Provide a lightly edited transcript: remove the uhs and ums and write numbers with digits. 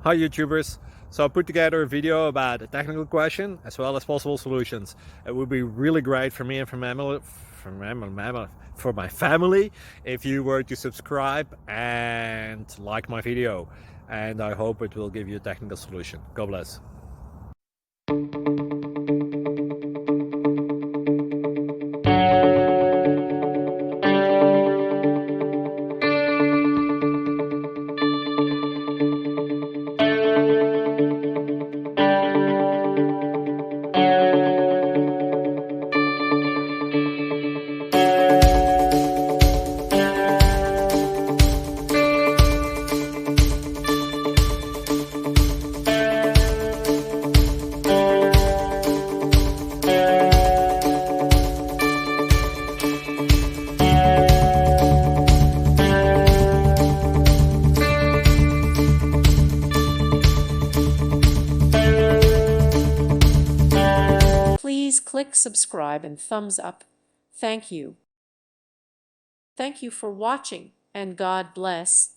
Hi YouTubers! So I put together a video about a technical question as well as possible solutions. It would be really great for me and for my family if you were to subscribe and like my video, and I hope it will give you a technical solution. God bless. Please click subscribe and thumbs up. Thank you. Thank you for watching, and God bless.